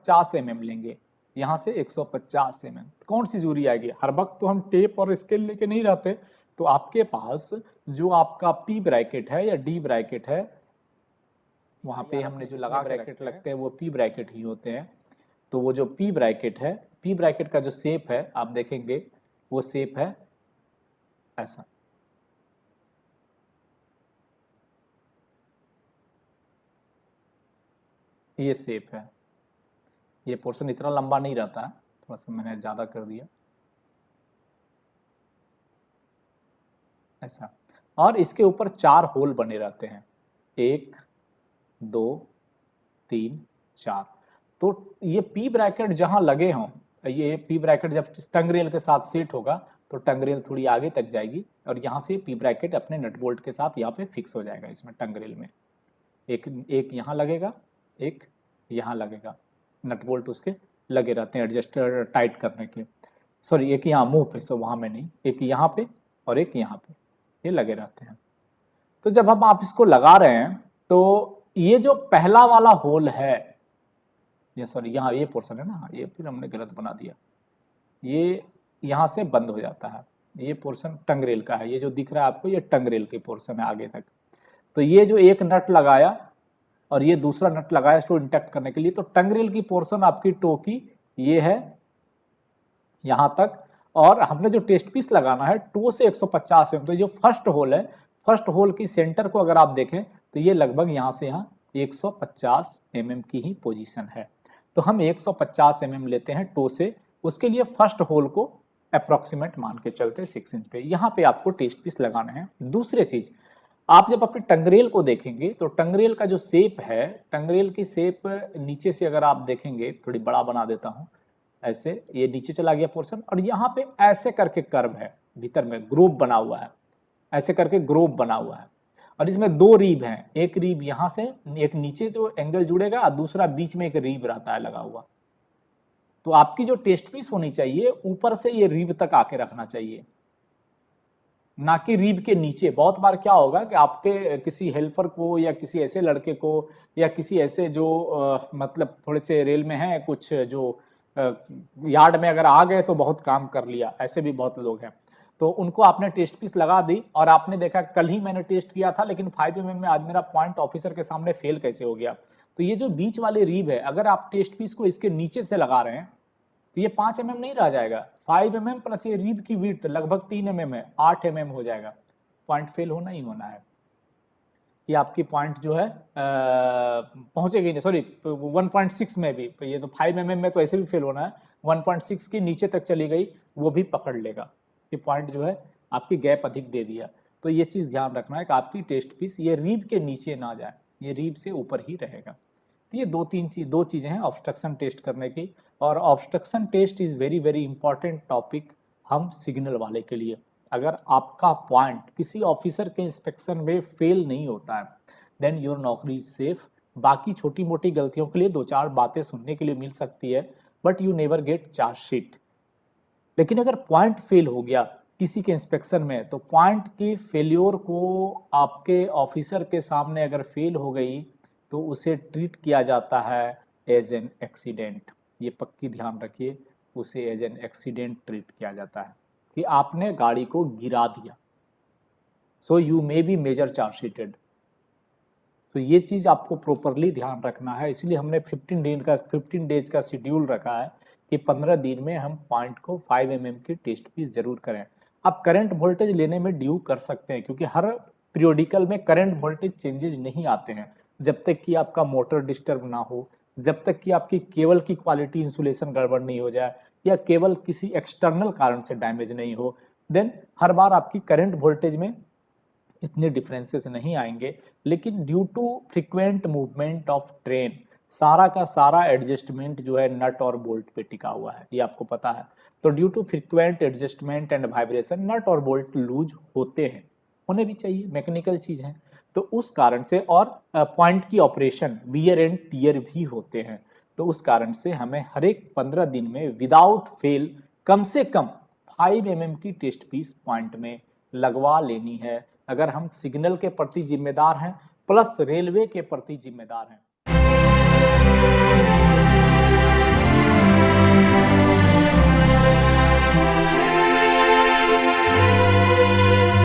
150 mm लेंगे, यहाँ से 150 mm। कौन सी दूरी आएगी? हर वक्त तो हम टेप और स्केल लेके नहीं रहते, तो आपके पास जो आपका पी ब्रैकेट है या डी ब्रैकेट है, वहाँ पे हमने जो लगा ब्रैकेट लगते हैं वो पी ब्रैकेट ही होते हैं। तो वो जो पी ब्रैकेट है, पी ब्रैकेट का जो शेप है आप देखेंगे वो शेप है ऐसा। ये शेप है, ये पोर्शन इतना लंबा नहीं रहता है, थोड़ा सा मैंने ज़्यादा कर दिया ऐसा। और इसके ऊपर 4 होल बने रहते हैं, 1 2 3 4। तो ये पी ब्रैकेट जहां लगे हों, ये पी ब्रैकेट जब टंग रेल के साथ सेट होगा तो टंग रेल थोड़ी आगे तक जाएगी और यहाँ से पी ब्रैकेट अपने नट बोल्ट के साथ यहाँ पे फिक्स हो जाएगा इसमें टंग रेल में। एक यहाँ लगेगा, एक यहाँ लगेगा, नट बोल्ट उसके लगे रहते हैं एडजस्टर टाइट करने के। सॉरी, एक यहाँ मुंह पे, सो वहाँ में नहीं, एक यहाँ पे और एक यहाँ पे, ये लगे रहते हैं। तो जब हम आप इसको लगा रहे हैं तो ये जो पहला वाला होल है, ये सॉरी यहाँ ये पोर्शन है ना, ये फिर हमने गलत बना दिया, ये यहाँ से बंद हो जाता है। ये पोर्शन टंग रेल का है, ये जो दिख रहा है आपको ये टंग रेल की पोर्शन है आगे तक। तो ये जो एक नट लगाया और ये दूसरा नट लगाया इसको इंटैक्ट करने के लिए, तो टंग रेल की पोर्शन आपकी टो की ये है यहाँ तक। और हमने जो टेस्ट पीस लगाना है टो से 150 mm, तो जो फर्स्ट होल है, फर्स्ट होल की सेंटर को अगर आप देखें तो ये लगभग यहाँ से यहाँ 150 mm की ही पोजीशन है। तो हम 150 mm लेते हैं टो से, उसके लिए फर्स्ट होल को अप्रोक्सीमेट मान के चलते 6 इंच पे। यहाँ पे आपको टेस्ट पीस लगाना है। दूसरी चीज, आप जब अपनी टंगरेल को देखेंगे तो टंगरेल का जो शेप है, टंगरेल की शेप नीचे से अगर आप देखेंगे, थोड़ी बड़ा बना देता हूँ, ऐसे ये नीचे चला गया पोर्शन और यहाँ पे ऐसे करके कर्व है, भीतर में ग्रूव बना हुआ है, ऐसे करके ग्रूव बना हुआ है। और इसमें 2 रीब हैं, एक रीब यहाँ से, एक नीचे जो एंगल जुड़ेगा और दूसरा बीच में एक रीब रहता है लगा हुआ। तो आपकी जो टेस्ट पीस होनी चाहिए ऊपर से ये रीब तक आके रखना चाहिए, ना कि रीब के नीचे। बहुत बार क्या होगा कि आपके किसी हेल्पर को या किसी ऐसे लड़के को या किसी ऐसे जो मतलब थोड़े से रेल में हैं, कुछ जो यार्ड में अगर आ गए तो बहुत काम कर लिया, ऐसे भी बहुत लोग हैं। तो उनको आपने टेस्ट पीस लगा दी और आपने देखा कल ही मैंने टेस्ट किया था लेकिन 5 mm में आज मेरा पॉइंट ऑफिसर के सामने फेल कैसे हो गया। तो ये जो बीच वाली रीब है, अगर आप टेस्ट पीस को इसके नीचे से लगा रहे हैं तो ये 5 mm नहीं रह जाएगा, 5 mm प्लस ये रीब की विड्थ लगभग 3 mm है, 8 mm हो जाएगा। पॉइंट फेल होना ही होना है कि आपकी पॉइंट जो है पहुंचेगी नहीं, सॉरी 1.6 में भी, ये तो 5 mm में तो ऐसे भी फेल होना है, 1.6 की नीचे तक चली गई वो भी पकड़ लेगा कि पॉइंट जो है आपकी गैप अधिक दे दिया। तो ये चीज़ ध्यान रखना है कि आपकी टेस्ट पीस ये रीब के नीचे ना जाए, ये रीब से ऊपर ही रहेगा। तो ये दो चीज़ें हैं ऑब्स्ट्रक्शन टेस्ट करने की। और obstruction test is very very important topic हम सिग्नल वाले के लिए। अगर आपका पॉइंट किसी ऑफिसर के इंस्पेक्शन में फेल नहीं होता है देन योर नौकरी इज सेफ। बाकी छोटी मोटी गलतियों के लिए 2-4 बातें सुनने के लिए मिल सकती है but you never get chargesheet. लेकिन अगर पॉइंट फेल हो गया किसी के इंस्पेक्शन में तो पॉइंट की फेल्योर को आपके ऑफिसर के सामने अगर फेल हो गई तो उसे ट्रीट किया जाता है एज एन एक्सीडेंट। ये पक्की ध्यान रखिए, उसे एज एन एक्सीडेंट ट्रीट किया जाता है कि आपने गाड़ी को गिरा दिया। So you may be major chargesheeted. तो ये चीज़ आपको प्रॉपरली ध्यान रखना है, इसलिए हमने 15 डेज का शेड्यूल रखा है कि 15 दिन में हम पॉइंट को 5 mm की टेस्ट पीस जरूर करें। आप करंट वोल्टेज लेने में ड्यू कर सकते हैं क्योंकि हर पीरियोडिकल में करंट वोल्टेज चेंजेज नहीं आते हैं जब तक कि आपका मोटर डिस्टर्ब ना हो, जब तक कि आपकी केबल की क्वालिटी इंसुलेशन गड़बड़ नहीं हो जाए या केबल किसी एक्सटर्नल कारण से डैमेज नहीं हो, देन हर बार आपकी करंट वोल्टेज में इतने डिफरेंसेस नहीं आएंगे। लेकिन due to frequent movement of train सारा का सारा एडजस्टमेंट जो है नट और बोल्ट पे टिका हुआ है, ये आपको पता है। तो due to frequent adjustment and vibration nut और बोल्ट लूज होते हैं, होने भी चाहिए, मैकेनिकल चीज़ है। तो उस कारण से और पॉइंट की ऑपरेशन वियर एंड टियर भी होते हैं। तो उस कारण से हमें हर एक 15 दिन में विदाउट फेल कम से कम 5 mm की टेस्ट पीस पॉइंट में लगवा लेनी है अगर हम सिग्नल के प्रति जिम्मेदार हैं प्लस रेलवे के प्रति जिम्मेदार हैं।